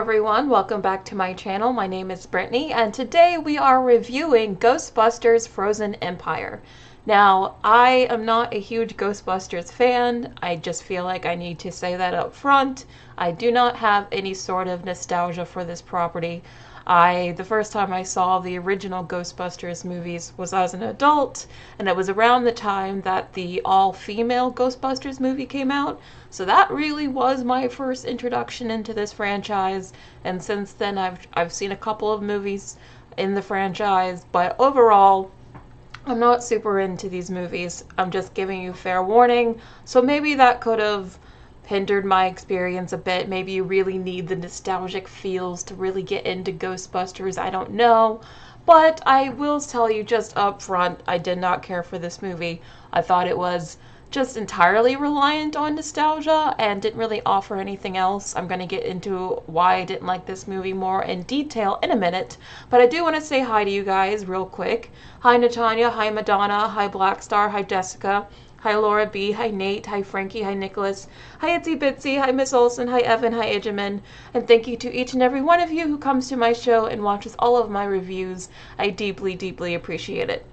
everyone, welcome back to my channel. My name is Brittany and today we are reviewing Ghostbusters Frozen Empire. Now, I am not a huge Ghostbusters fan. I just feel like I need to say that up front. I do not have any sort of nostalgia for this property. The first time I saw the original Ghostbusters movies was as an adult, and it was around the time that the all-female Ghostbusters movie came out. So that really was my first introduction into this franchise, and since then I've seen a couple of movies in the franchise, but overall I'm not super into these movies. I'm just giving you fair warning, so maybe that could have hindered my experience a bit. Maybe you really need the nostalgic feels to really get into Ghostbusters, I don't know. But I will tell you just up front, I did not care for this movie. I thought it was just entirely reliant on nostalgia and didn't really offer anything else. I'm going to get into why I didn't like this movie more in detail in a minute, but I do want to say hi to you guys real quick. Hi Natanya, hi Madonna, hi Blackstar, hi Jessica, hi Laura B, hi Nate, hi Frankie, hi Nicholas, hi Itsy Bitsy, hi Miss Olson, hi Evan, hi Ijamin, and thank you to each and every one of you who comes to my show and watches all of my reviews. I deeply, deeply appreciate it.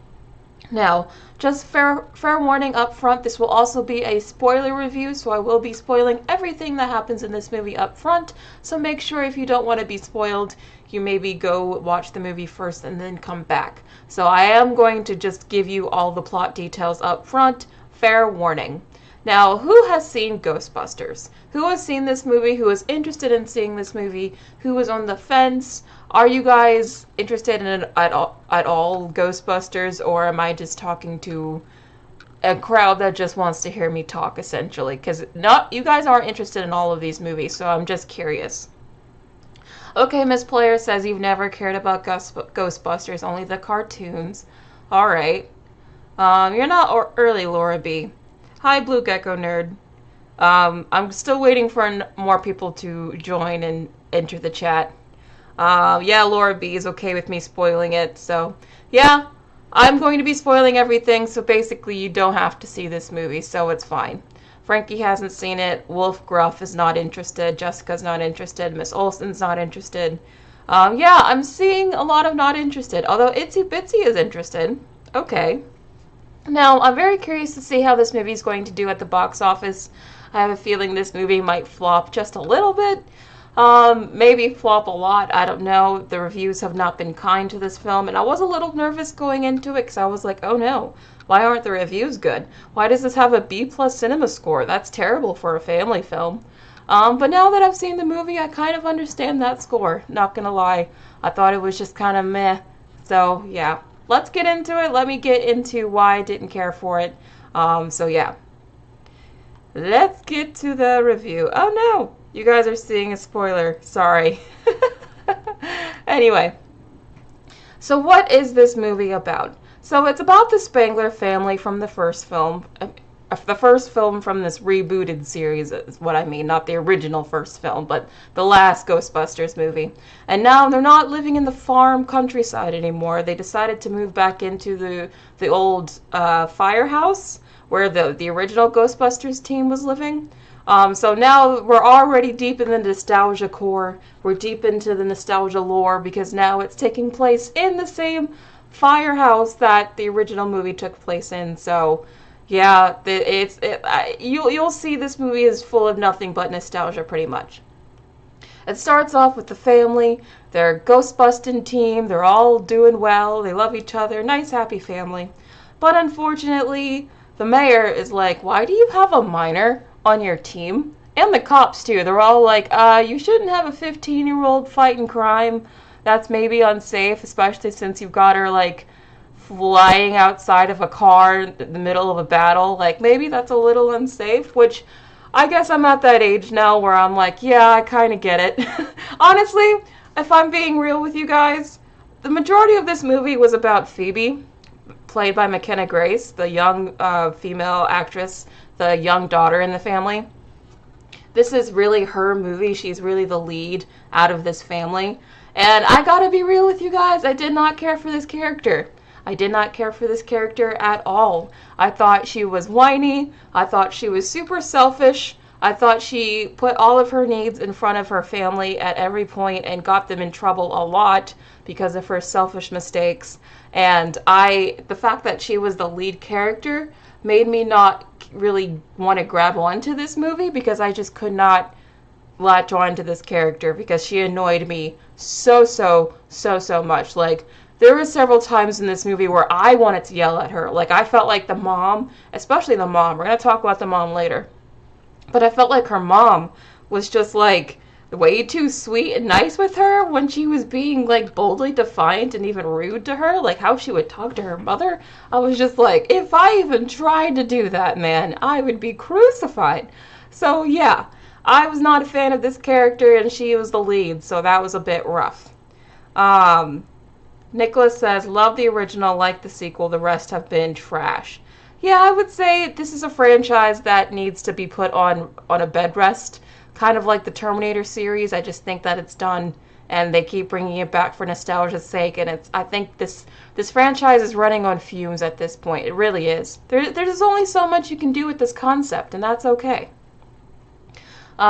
Now, just fair warning up front, this will also be a spoiler review, so I will be spoiling everything that happens in this movie up front, so make sure if you don't want to be spoiled, you maybe go watch the movie first and then come back. So I am going to just give you all the plot details up front. Fair warning. Now, who has seen Ghostbusters? Who has seen this movie? Who is interested in seeing this movie? Who is on the fence? Are you guys interested in it at all Ghostbusters, or am I just talking to a crowd that just wants to hear me talk, essentially? Because you guys aren't interested in all of these movies, so I'm just curious. Okay, Miss Player says you've never cared about Ghostbusters, only the cartoons. Alright. You're not early, Laura B. Hi, Blue Gecko Nerd. I'm still waiting for more people to join and enter the chat. Yeah, Laura B is okay with me spoiling it, so yeah, I'm going to be spoiling everything, so basically you don't have to see this movie, so it's fine. Frankie hasn't seen it, Wolf Gruff is not interested, Jessica's not interested, Miss Olson's not interested. Yeah, I'm seeing a lot of not interested, although Itsy Bitsy is interested. Okay. Now, I'm very curious to see how this movie is going to do at the box office. I have a feeling this movie might flop just a little bit. Maybe flop a lot, I don't know. The reviews have not been kind to this film, and I was a little nervous going into it because I was like, oh no, why aren't the reviews good? Why does this have a B+ cinema score? That's terrible for a family film. But now that I've seen the movie, I kind of understand that score, not gonna lie. I thought it was just kind of meh. So, yeah. Let's get into it. Let me get into why I didn't care for it. So yeah. Let's get to the review. Oh no! You guys are seeing a spoiler. Sorry. Anyway. So what is this movie about? So it's about the Spangler family from the first film. The first film from this rebooted series is what I mean, not the original first film, but the last Ghostbusters movie. And now they're not living in the farm countryside anymore. They decided to move back into the old firehouse where the original Ghostbusters team was living. So now we're already deep in the nostalgia core. We're deep into the nostalgia lore because now it's taking place in the same firehouse that the original movie took place in. So yeah, you'll see this movie is full of nothing but nostalgia, pretty much. It starts off with the family. They're a ghost-busting team. They're all doing well. They love each other. Nice, happy family. But unfortunately, the mayor is like, why do you have a minor on your team? And the cops, too. They're all like, you shouldn't have a 15-year-old fighting crime. That's maybe unsafe, especially since you've got her, like, flying outside of a car in the middle of a battle. Like, maybe that's a little unsafe, which I guess I'm at that age now where I'm like, yeah, I kind of get it. Honestly, if I'm being real with you guys, the majority of this movie was about Phoebe, played by Mckenna Grace, the young female actress, the young daughter in the family. This is really her movie. She's really the lead out of this family. And I gotta be real with you guys, I did not care for this character. I did not care for this character at all. I thought she was whiny. I thought she was super selfish. I thought she put all of her needs in front of her family at every point and got them in trouble a lot because of her selfish mistakes. And the fact that she was the lead character made me not really want to grab onto this movie because I just could not latch on to this character because she annoyed me so much. Like, there were several times in this movie where I wanted to yell at her. Like, I felt like the mom, especially the mom, we're going to talk about the mom later, but I felt like her mom was just, like, way too sweet and nice with her when she was being, like, boldly defiant and even rude to her. Like, how she would talk to her mother. I was just like, if I even tried to do that, man, I would be crucified. So, yeah, I was not a fan of this character, and she was the lead, so that was a bit rough. Nicholas says, love the original, like the sequel, the rest have been trash. Yeah, I would say this is a franchise that needs to be put on a bed rest, kind of like the Terminator series. I just think that it's done, and they keep bringing it back for nostalgia's sake, and I think this franchise is running on fumes at this point. It really is. There's only so much you can do with this concept, and that's okay.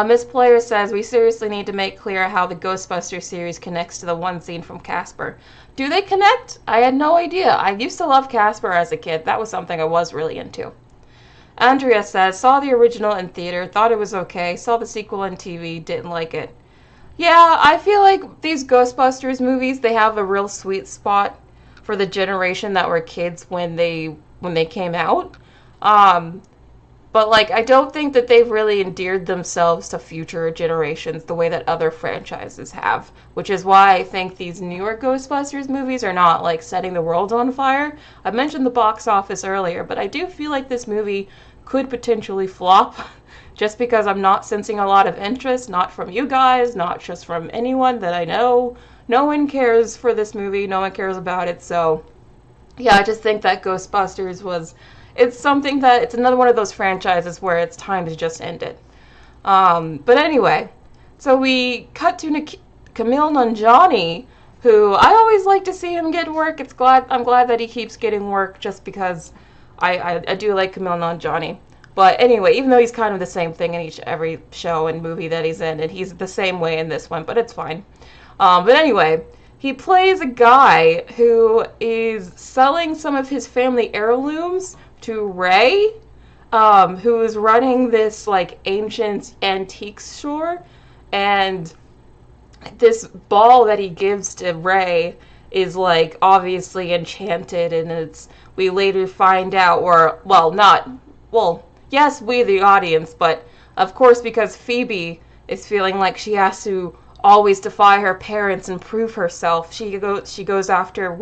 Miss Player says, we seriously need to make clear how the Ghostbusters series connects to the one scene from Casper. Do they connect? I had no idea. I used to love Casper as a kid. That was something I was really into. Andrea says, saw the original in theater, thought it was okay, saw the sequel on TV, didn't like it. Yeah, I feel like these Ghostbusters movies, they have a real sweet spot for the generation that were kids when they came out. But, like, I don't think that they've really endeared themselves to future generations the way that other franchises have, which is why I think these newer Ghostbusters movies are not, like, setting the world on fire. I mentioned the box office earlier, but I do feel like this movie could potentially flop just because I'm not sensing a lot of interest, not from you guys, not just from anyone that I know. No one cares for this movie. No one cares about it. So, yeah, I just think that Ghostbusters it's something that, it's another one of those franchises where it's time to just end it. But anyway, so we cut to Kumail Nanjiani, who I always like to see him get work. I'm glad that he keeps getting work just because I do like Kumail Nanjiani. But anyway, even though he's kind of the same thing in every show and movie that he's in, and he's the same way in this one, but it's fine. But anyway, he plays a guy who is selling some of his family heirlooms to Ray, who is running this, like, ancient antiques store, and this ball that he gives to Ray is, like, obviously enchanted, and we later find out, yes, we the audience, but of course because Phoebe is feeling like she has to always defy her parents and prove herself, she goes after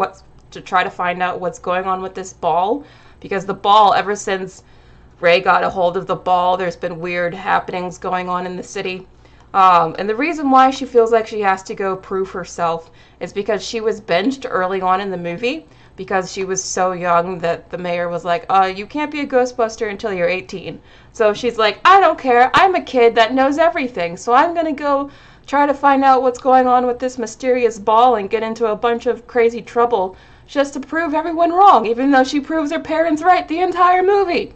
to try to find out what's going on with this ball. Because the ball, ever since Ray got a hold of the ball, there's been weird happenings going on in the city. And the reason why she feels like she has to go prove herself is because she was benched early on in the movie because she was so young that the mayor was like, you can't be a Ghostbuster until you're 18. So she's like, I don't care. I'm a kid that knows everything. So I'm going to go try to find out what's going on with this mysterious ball and get into a bunch of crazy trouble just to prove everyone wrong, even though she proves her parents right the entire movie.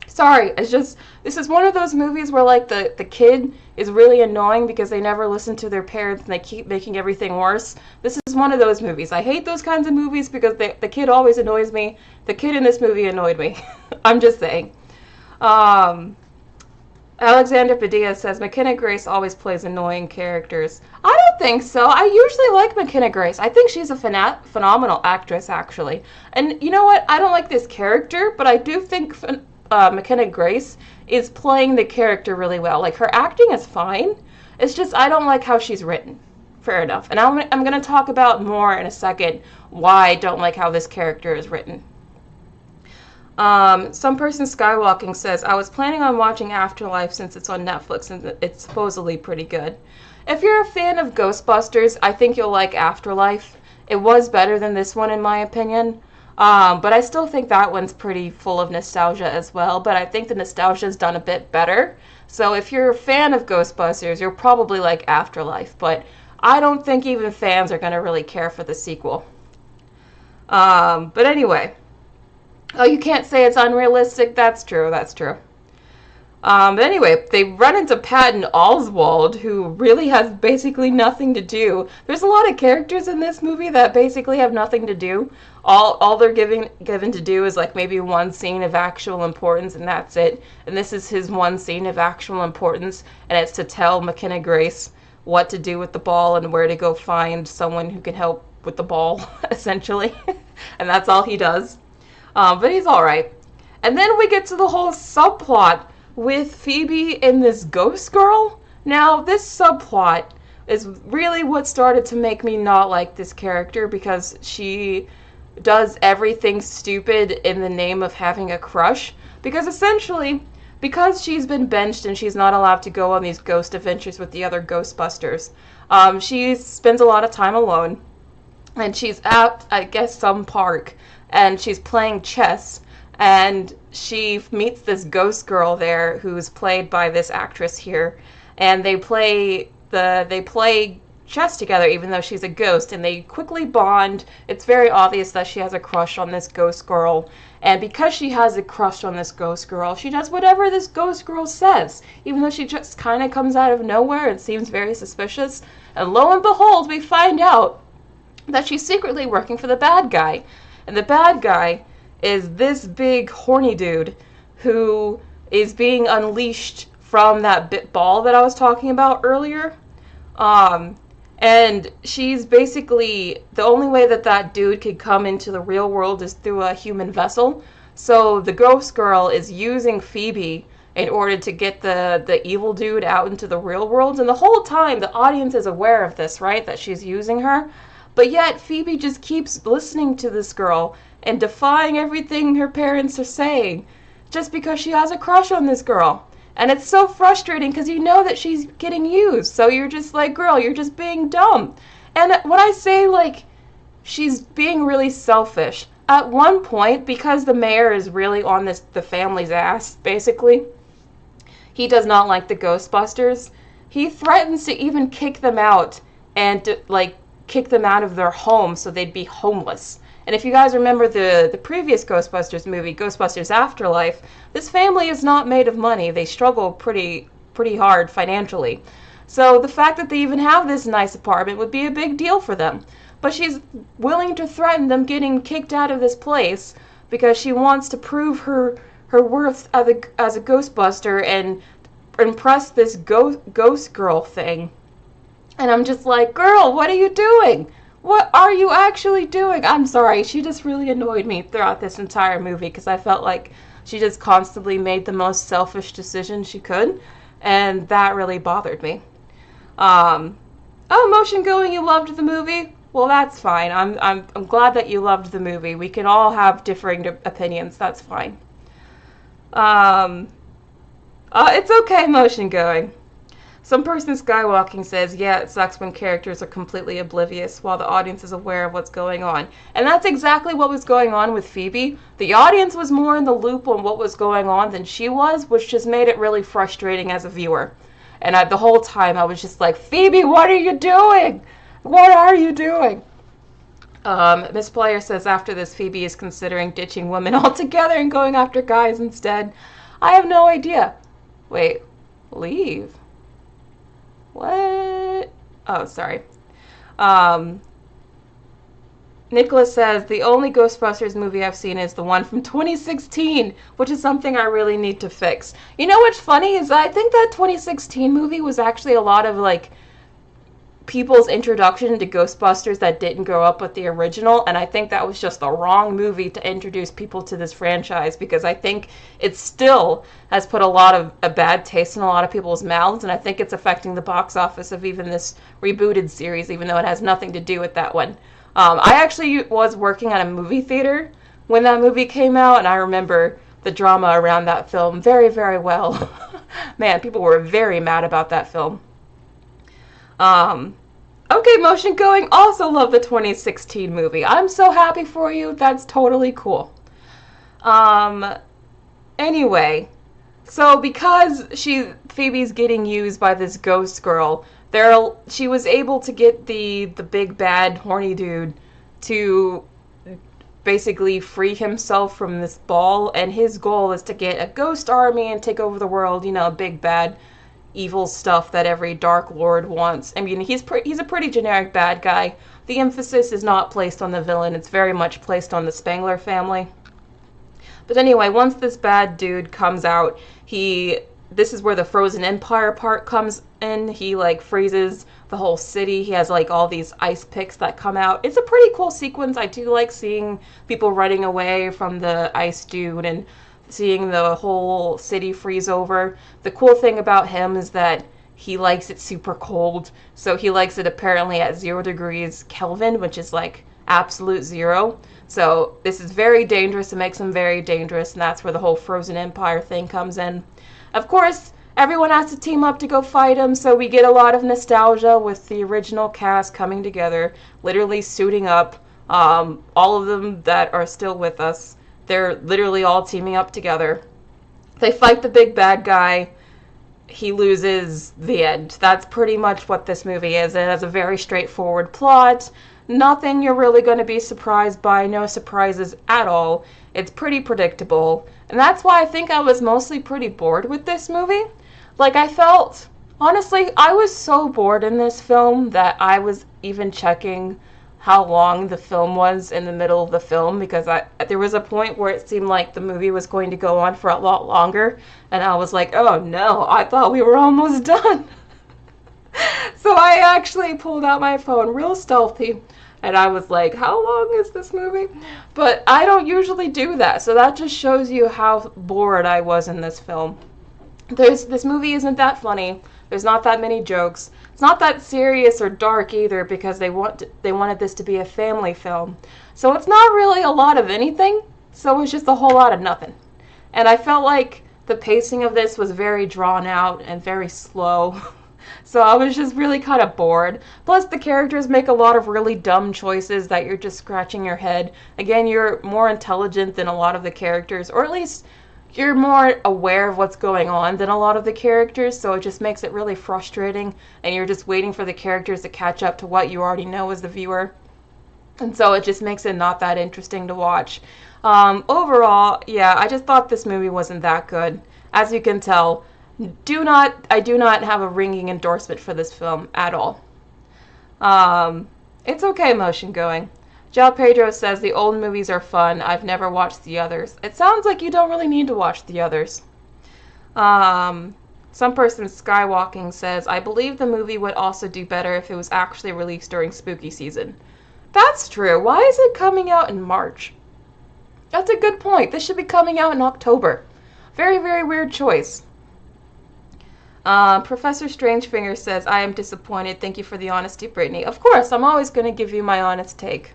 Sorry, this is one of those movies where, like, the kid is really annoying because they never listen to their parents and they keep making everything worse. This is one of those movies. I hate those kinds of movies because the kid always annoys me. The kid in this movie annoyed me. I'm just saying. Alexander Padilla says, Mckenna Grace always plays annoying characters. I don't think so. I usually like Mckenna Grace. I think she's a phenomenal actress, actually. And you know what? I don't like this character, but I do think Mckenna Grace is playing the character really well. Like, her acting is fine. It's just I don't like how she's written. Fair enough. And I'm going to talk about more in a second why I don't like how this character is written. Some person skywalking says, I was planning on watching Afterlife since it's on Netflix and it's supposedly pretty good. If you're a fan of Ghostbusters, I think you'll like Afterlife. It was better than this one in my opinion. But I still think that one's pretty full of nostalgia as well, but I think the nostalgia's done a bit better. So if you're a fan of Ghostbusters, you'll probably like Afterlife, but I don't think even fans are going to really care for the sequel. But anyway. Oh, you can't say it's unrealistic? That's true, that's true. But anyway, they run into Patton Oswalt, who really has basically nothing to do. There's a lot of characters in this movie that basically have nothing to do. All they're given to do is like maybe one scene of actual importance, and that's it. And this is his one scene of actual importance, and it's to tell Mckenna Grace what to do with the ball and where to go find someone who can help with the ball, essentially. And that's all he does. But he's alright. And then we get to the whole subplot with Phoebe and this ghost girl. Now, this subplot is really what started to make me not like this character, because she does everything stupid in the name of having a crush. Because essentially, because she's been benched and she's not allowed to go on these ghost adventures with the other Ghostbusters, she spends a lot of time alone. And she's at, I guess, some park, and she's playing chess. And she meets this ghost girl there, who's played by this actress here, and they play chess together, even though she's a ghost, and they quickly bond. It's very obvious that she has a crush on this ghost girl, and because she has a crush on this ghost girl, she does whatever this ghost girl says, even though she just kind of comes out of nowhere and seems very suspicious. And lo and behold, we find out that she's secretly working for the bad guy, and the bad guy is this big horny dude who is being unleashed from that ball that I was talking about earlier. And she's basically, the only way that dude could come into the real world is through a human vessel. So the ghost girl is using Phoebe in order to get the evil dude out into the real world. And the whole time the audience is aware of this, right? That she's using her. But yet Phoebe just keeps listening to this girl and defying everything her parents are saying just because she has a crush on this girl. And it's so frustrating because you know that she's getting used. So you're just like, girl, you're just being dumb. And when I say, like, she's being really selfish, at one point, because the mayor is really on the family's ass, basically, he does not like the Ghostbusters. He threatens to even kick them out and, kick them out of their home so they'd be homeless. And if you guys remember the previous Ghostbusters movie, Ghostbusters Afterlife, this family is not made of money. They struggle pretty hard financially. So the fact that they even have this nice apartment would be a big deal for them. But she's willing to threaten them getting kicked out of this place because she wants to prove her worth as a Ghostbuster and impress this ghost girl thing. And I'm just like, girl, what are you doing? What are you actually doing? I'm sorry, she just really annoyed me throughout this entire movie because I felt like she just constantly made the most selfish decision she could, and that really bothered me. Oh, Motion Going, you loved the movie? Well, that's fine. I'm glad that you loved the movie. We can all have differing opinions. That's fine. It's okay, Motion Going. Some person skywalking says, yeah, it sucks when characters are completely oblivious while the audience is aware of what's going on. And that's exactly what was going on with Phoebe. The audience was more in the loop on what was going on than she was, which just made it really frustrating as a viewer. And the whole time I was just like, Phoebe, what are you doing? What are you doing? Miss Player says, after this, Phoebe is considering ditching women altogether and going after guys instead. I have no idea. Wait, leave? What? Oh, sorry. Nicholas says, the only Ghostbusters movie I've seen is the one from 2016, which is something I really need to fix. You know what's funny is I think that 2016 movie was actually a lot of, people's introduction to Ghostbusters that didn't grow up with the original, and I think that was just the wrong movie to introduce people to this franchise, because I think it still has put a lot of a bad taste in a lot of people's mouths, and I think it's affecting the box office of even this rebooted series, even though it has nothing to do with that one. I actually was working at a movie theater when that movie came out, and I remember the drama around that film very, very well. Man, people were very mad about that film. Okay, Motion Going, also love the 2016 movie. I'm so happy for you. That's totally cool. Anyway, so because Phoebe's getting used by this ghost girl, she was able to get the big bad horny dude to basically free himself from this ball, and his goal is to get a ghost army and take over the world, you know, big bad evil stuff that every Dark Lord wants. I mean, he's a pretty generic bad guy. The emphasis is not placed on the villain, it's very much placed on the Spengler family. But anyway, once this bad dude comes out, this is where the Frozen Empire part comes in. He like freezes the whole city. He has like all these ice picks that come out. It's a pretty cool sequence. I do like seeing people running away from the ice dude and seeing the whole city freeze over. The cool thing about him is that he likes it super cold. So he likes it apparently at 0 degrees Kelvin, which is like absolute zero. So this is very dangerous. It makes him very dangerous, and that's where the whole Frozen Empire thing comes in. Of course, everyone has to team up to go fight him, so we get a lot of nostalgia with the original cast coming together, literally suiting up. All of them that are still with us, they're literally all teaming up together. They fight the big bad guy. He loses, the end. That's pretty much what this movie is. It has a very straightforward plot. Nothing you're really going to be surprised by. No surprises at all. It's pretty predictable. And that's why I think I was mostly pretty bored with this movie. Like, honestly, I was so bored in this film that I was even checking how long the film was in the middle of the film, because there was a point where it seemed like the movie was going to go on for a lot longer, and I was like, oh no, I thought we were almost done. So I actually pulled out my phone real stealthy, and I was like, how long is this movie? But I don't usually do that, so that just shows you how bored I was in this film. This movie isn't that funny. There's not that many jokes. It's not that serious or dark either, because they wanted this to be a family film. So it's not really a lot of anything, so it's just a whole lot of nothing. And I felt like the pacing of this was very drawn out and very slow. So I was just really kind of bored. Plus, the characters make a lot of really dumb choices that you're just scratching your head. Again, you're more intelligent than a lot of the characters, or at least you're more aware of what's going on than a lot of the characters, so it just makes it really frustrating, and you're just waiting for the characters to catch up to what you already know as the viewer. And so it just makes it not that interesting to watch. Overall, yeah, I just thought this movie wasn't that good. As you can tell, I do not have a ringing endorsement for this film at all. It's okay motion going. Jal Pedro says the old movies are fun. I've never watched the others. It sounds like you don't really need to watch the others. Some person skywalking says, I believe the movie would also do better if it was actually released during spooky season. That's true. Why is it coming out in March? That's a good point. This should be coming out in October. Very, very weird choice. Professor Strangefinger says, I am disappointed. Thank you for the honesty, Brittany. Of course, I'm always going to give you my honest take.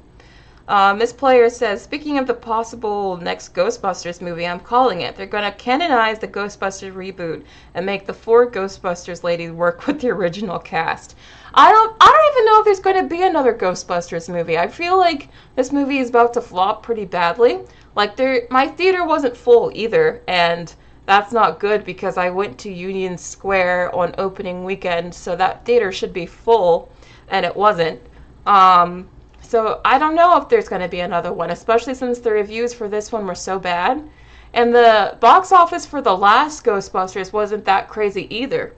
Miss Player says, speaking of the possible next Ghostbusters movie, I'm calling it. They're going to canonize the Ghostbusters reboot and make the 4 Ghostbusters ladies work with the original cast. I don't even know if there's going to be another Ghostbusters movie. I feel like this movie is about to flop pretty badly. Like, my theater wasn't full either, and that's not good because I went to Union Square on opening weekend, so that theater should be full, and it wasn't. So I don't know if there's going to be another one, especially since the reviews for this one were so bad. And the box office for the last Ghostbusters wasn't that crazy either,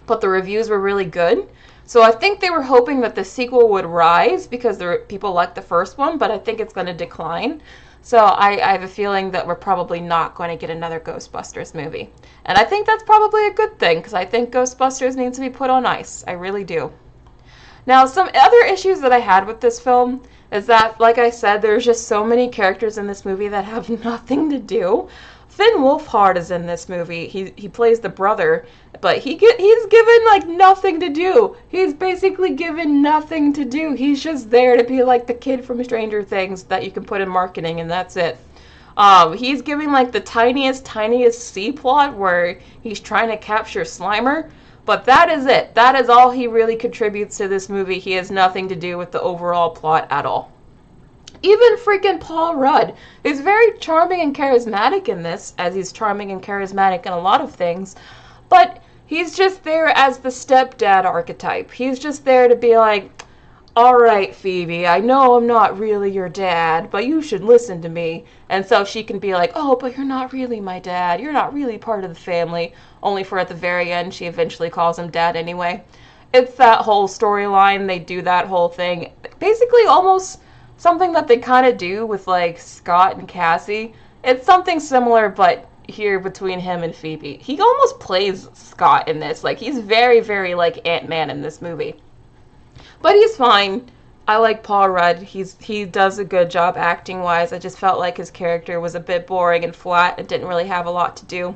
but the reviews were really good. So I think they were hoping that the sequel would rise because people liked the first one, but I think it's going to decline. So I have a feeling that we're probably not going to get another Ghostbusters movie. And I think that's probably a good thing, because I think Ghostbusters needs to be put on ice. I really do. Now, some other issues that I had with this film is that, like I said, there's just so many characters in this movie that have nothing to do. Finn Wolfhard is in this movie. He plays the brother, but he's given, like, nothing to do. He's basically given nothing to do. He's just there to be like the kid from Stranger Things that you can put in marketing, and that's it. He's giving, like, the tiniest C plot where he's trying to capture Slimer, but that is it. That is all he really contributes to this movie. He has nothing to do with the overall plot at all. Even freaking Paul Rudd is very charming and charismatic in this, as he's charming and charismatic in a lot of things, but he's just there as the stepdad archetype. He's just there to be like, all right, Phoebe, I know I'm not really your dad, but you should listen to me. And so she can be like, oh, but you're not really my dad. You're not really part of the family. Only for at the very end, she eventually calls him dad anyway. It's that whole storyline. They do that whole thing. Basically, almost something that they kind of do with, like, Scott and Cassie. It's something similar, but here between him and Phoebe. He almost plays Scott in this. Like, he's very, very like Ant-Man in this movie. But he's fine. I like Paul Rudd. He does a good job acting-wise. I just felt like his character was a bit boring and flat and didn't really have a lot to do.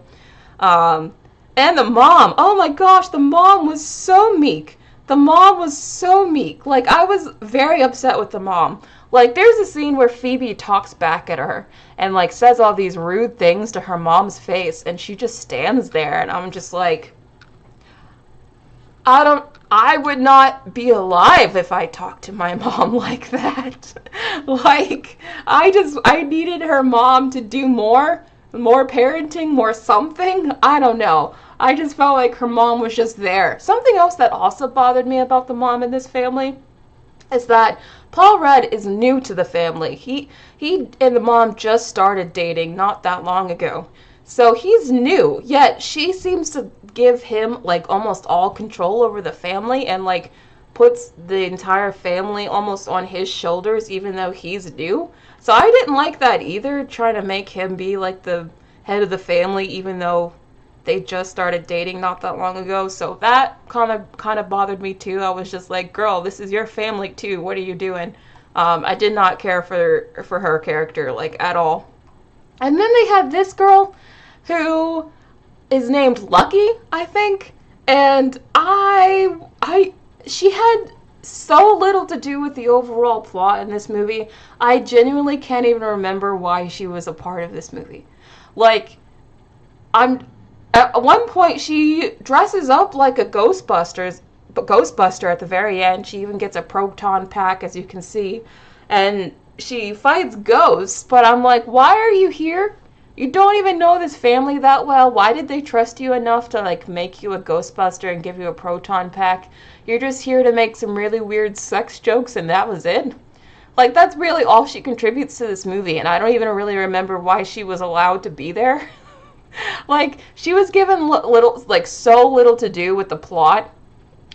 And the mom. Oh my gosh, the mom was so meek. The mom was so meek. Like, I was very upset with the mom. Like, there's a scene where Phoebe talks back at her and, like, says all these rude things to her mom's face, and she just stands there, and I'm just like, I would not be alive if I talked to my mom like that. Like, I needed her mom to do more parenting, more something. I don't know. I just felt like her mom was just there. Something else that also bothered me about the mom in this family is that Paul Rudd is new to the family. He and the mom just started dating not that long ago. So he's new, yet she seems to give him, like, almost all control over the family and, like, puts the entire family almost on his shoulders, even though he's new. So I didn't like that either, trying to make him be, like, the head of the family, even though they just started dating not that long ago. So that kind of bothered me, too. I was just like, girl, this is your family, too. What are you doing? I did not care for her character, like, at all. And then they had this girl who is named Lucky, I think, and she had so little to do with the overall plot in this movie. I genuinely can't even remember why she was a part of this movie. Like, at one point she dresses up like a Ghostbuster at the very end. She even gets a proton pack, as you can see, and she fights ghosts, but I'm like, why are you here? You don't even know this family that well. Why did they trust you enough to, like, make you a Ghostbuster and give you a proton pack? You're just here to make some really weird sex jokes and that was it? Like, that's really all she contributes to this movie, and I don't even really remember why she was allowed to be there. Like, she was given so little to do with the plot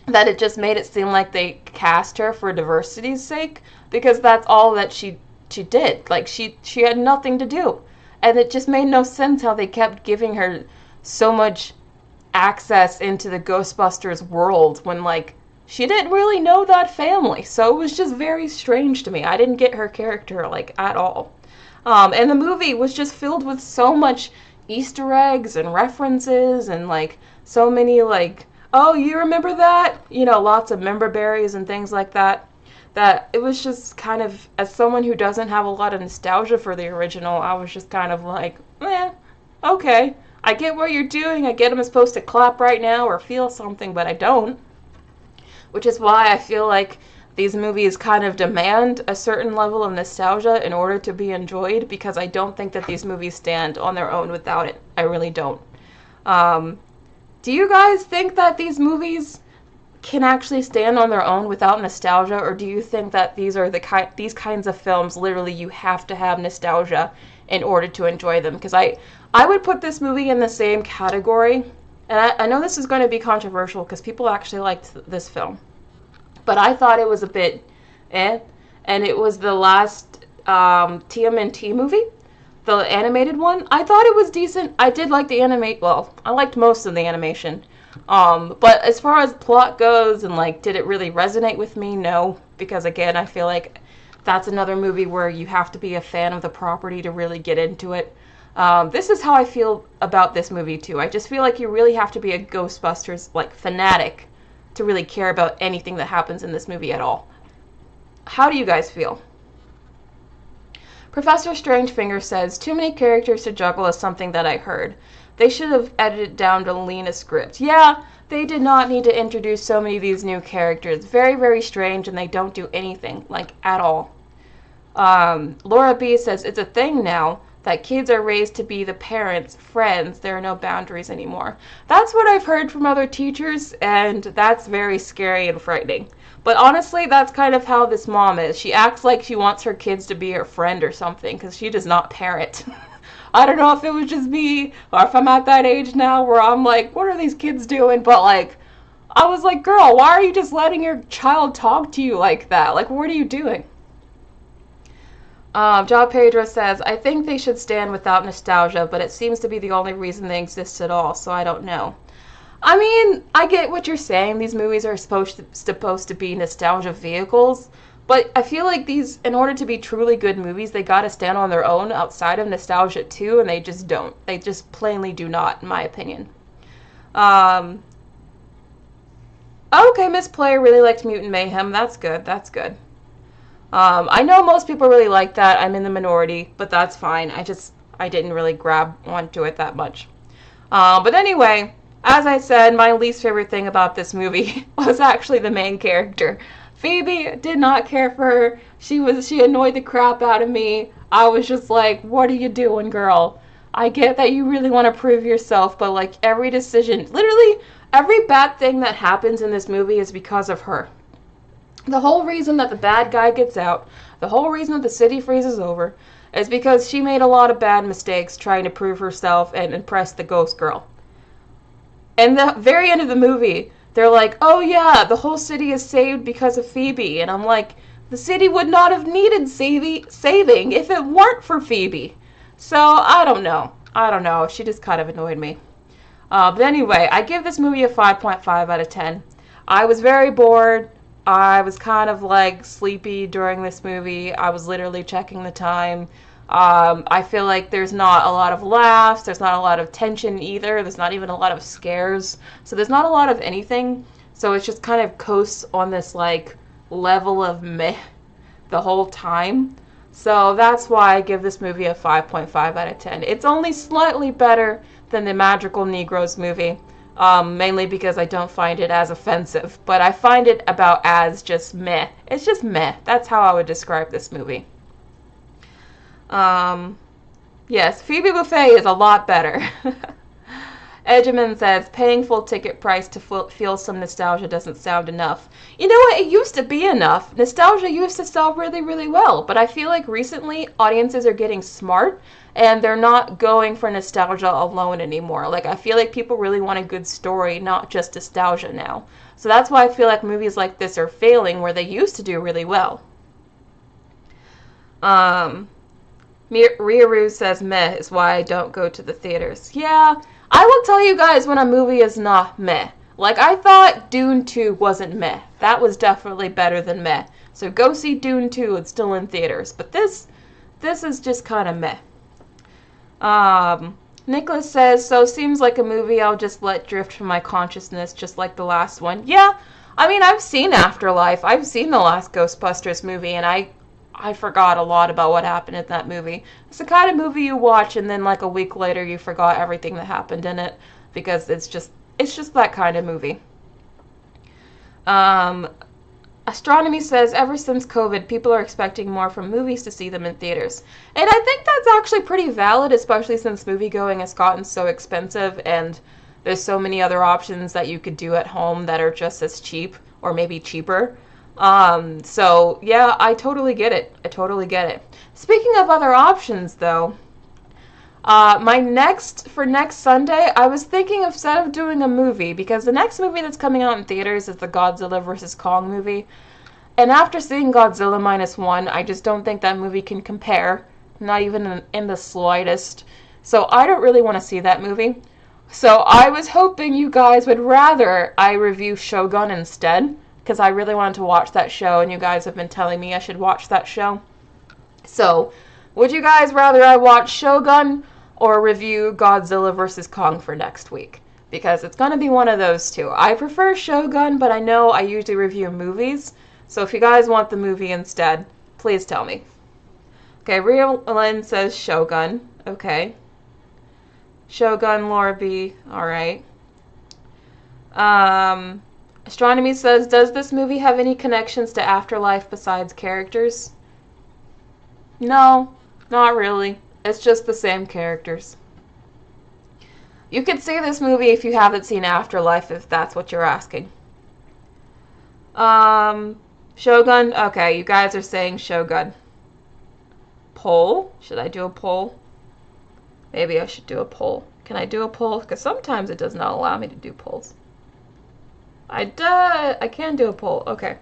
that it just made it seem like they cast her for diversity's sake, because that's all that she did. Like, she had nothing to do. And it just made no sense how they kept giving her so much access into the Ghostbusters world when, like, she didn't really know that family. So it was just very strange to me. I didn't get her character, like, at all. And the movie was just filled with so much Easter eggs and references and, like, so many, like, oh, you remember that? You know, lots of member berries and things like that. That it was just kind of, as someone who doesn't have a lot of nostalgia for the original, I was just kind of like, okay, I get what you're doing, I get I'm supposed to clap right now or feel something, but I don't. Which is why I feel like these movies kind of demand a certain level of nostalgia in order to be enjoyed, because I don't think that these movies stand on their own without it. I really don't. Do you guys think that these movies can actually stand on their own without nostalgia, or do you think that these are these kinds of films literally you have to have nostalgia in order to enjoy them? Because I would put this movie in the same category, and I know this is going to be controversial because people actually liked this film, but I thought it was a bit and it was the last TMNT movie, the animated one. I thought it was decent. I did like the I liked most of the animation. But as far as plot goes and, like, did it really resonate with me? No, because again, I feel like that's another movie where you have to be a fan of the property to really get into it. This is how I feel about this movie too. I just feel like you really have to be a Ghostbusters, like, fanatic to really care about anything that happens in this movie at all. How do you guys feel? Professor Strangefinger says, too many characters to juggle is something that I heard. They should have edited down to lean a script. Yeah, they did not need to introduce so many of these new characters. Very, very strange, and they don't do anything, like, at all. Laura B says, it's a thing now. that kids are raised to be the parents, friends, there are no boundaries anymore. That's what I've heard from other teachers, and that's very scary and frightening. But honestly, that's kind of how this mom is. She acts like she wants her kids to be her friend or something, because she does not parent. I don't know if it was just me, or if I'm at that age now where I'm like, what are these kids doing? But like, I was like, girl, why are you just letting your child talk to you like that? Like, what are you doing? John Pedro says, I think they should stand without nostalgia, but it seems to be the only reason they exist at all, so I don't know. I mean, I get what you're saying. These movies are supposed to be nostalgia vehicles, but I feel like these, in order to be truly good movies, they gotta stand on their own outside of nostalgia too, and they just don't. They just plainly do not, in my opinion. Okay, Miss Player really liked Mutant Mayhem. That's good. That's good. I know most people really like that. I'm in the minority, but that's fine. I didn't really grab onto it that much. But anyway, as I said, my least favorite thing about this movie was actually the main character. Phoebe, did not care for her. She annoyed the crap out of me. I was just like, what are you doing, girl? I get that you really want to prove yourself, but like every decision, literally every bad thing that happens in this movie is because of her. The whole reason that the bad guy gets out, the whole reason that the city freezes over, is because she made a lot of bad mistakes trying to prove herself and impress the ghost girl. And the very end of the movie, they're like, oh yeah, the whole city is saved because of Phoebe. And I'm like, the city would not have needed saving if it weren't for Phoebe. So, I don't know. She just kind of annoyed me. But anyway, I give this movie a 5.5 out of 10. I was very bored. I was kind of like sleepy during this movie. I was literally checking the time. I feel like there's not a lot of laughs. There's not a lot of tension either. There's not even a lot of scares. So there's not a lot of anything. So it's just kind of coasts on this like level of meh the whole time. So that's why I give this movie a 5.5 out of 10. It's only slightly better than the Magical Negroes movie. Mainly because I don't find it as offensive, but I find it about as just meh. It's just meh. That's how I would describe this movie. Yes, Phoebe Buffay is a lot better. Edgeman says, paying full ticket price to feel some nostalgia doesn't sound enough. You know what? It used to be enough. Nostalgia used to sell really, really well, but I feel like recently audiences are getting smart and they're not going for nostalgia alone anymore. Like, I feel like people really want a good story, not just nostalgia now. So that's why I feel like movies like this are failing where they used to do really well. Riaru says meh is why I don't go to the theaters. Yeah, I will tell you guys when a movie is not meh. Like, I thought Dune 2 wasn't meh. That was definitely better than meh. So go see Dune 2, it's still in theaters. But this is just kind of meh. Nicholas says, so seems like a movie I'll just let drift from my consciousness, just like the last one. Yeah, I mean, I've seen Afterlife. I've seen the last Ghostbusters movie, and I forgot a lot about what happened in that movie. It's the kind of movie you watch, and then like a week later you forgot everything that happened in it, because it's just that kind of movie. Astronomy says, ever since COVID, people are expecting more from movies to see them in theaters. And I think that's actually pretty valid, especially since moviegoing has gotten so expensive and there's so many other options that you could do at home that are just as cheap or maybe cheaper. So yeah, I totally get it. Speaking of other options though, for next Sunday, I was thinking instead of doing a movie, because the next movie that's coming out in theaters is the Godzilla vs. Kong movie. And after seeing Godzilla -1, I just don't think that movie can compare, not even in the slightest. So I don't really want to see that movie. So I was hoping you guys would rather I review Shogun instead, because I really wanted to watch that show, and you guys have been telling me I should watch that show. So, would you guys rather I watch Shogun or review Godzilla vs. Kong for next week? Because it's going to be one of those two. I prefer Shogun, but I know I usually review movies. So if you guys want the movie instead, please tell me. Okay, Real Lynn says Shogun. Okay. Shogun, Laura B. Alright. Astronomy says, does this movie have any connections to Afterlife besides characters? No, not really. It's just the same characters. You could see this movie if you haven't seen Afterlife, if that's what you're asking. Shogun? Okay, you guys are saying Shogun. Poll? Should I do a poll? Maybe I should do a poll. Can I do a poll? Because sometimes it does not allow me to do polls. I can do a poll. Okay.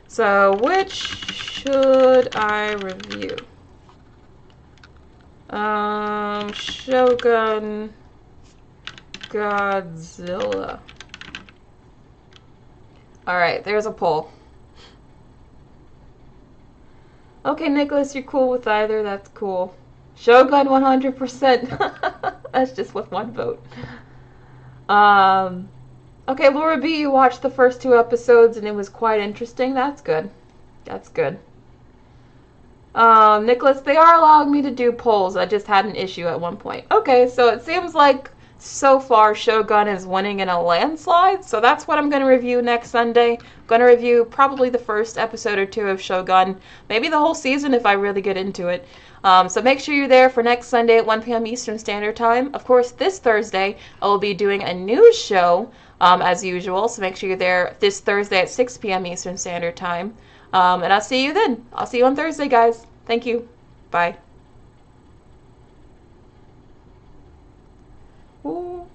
So, which should I review? Shogun, Godzilla. Alright, there's a poll. Okay, Nicholas, you're cool with either. That's cool. Shogun 100%. That's just with one vote. Okay, Laura B, you watched the first 2 episodes and it was quite interesting. That's good. That's good. Nicholas, they are allowing me to do polls. I just had an issue at one point. Okay, so it seems like so far Shogun is winning in a landslide, so that's what I'm going to review next Sunday. I'm going to review probably the first episode or 2 of Shogun, maybe the whole season if I really get into it. So make sure you're there for next Sunday at 1 p.m. Eastern Standard Time. Of course, this Thursday I will be doing a news show as usual, so make sure you're there this Thursday at 6 p.m. Eastern Standard Time. And I'll see you then. I'll see you on Thursday, guys. Thank you. Bye. Ooh.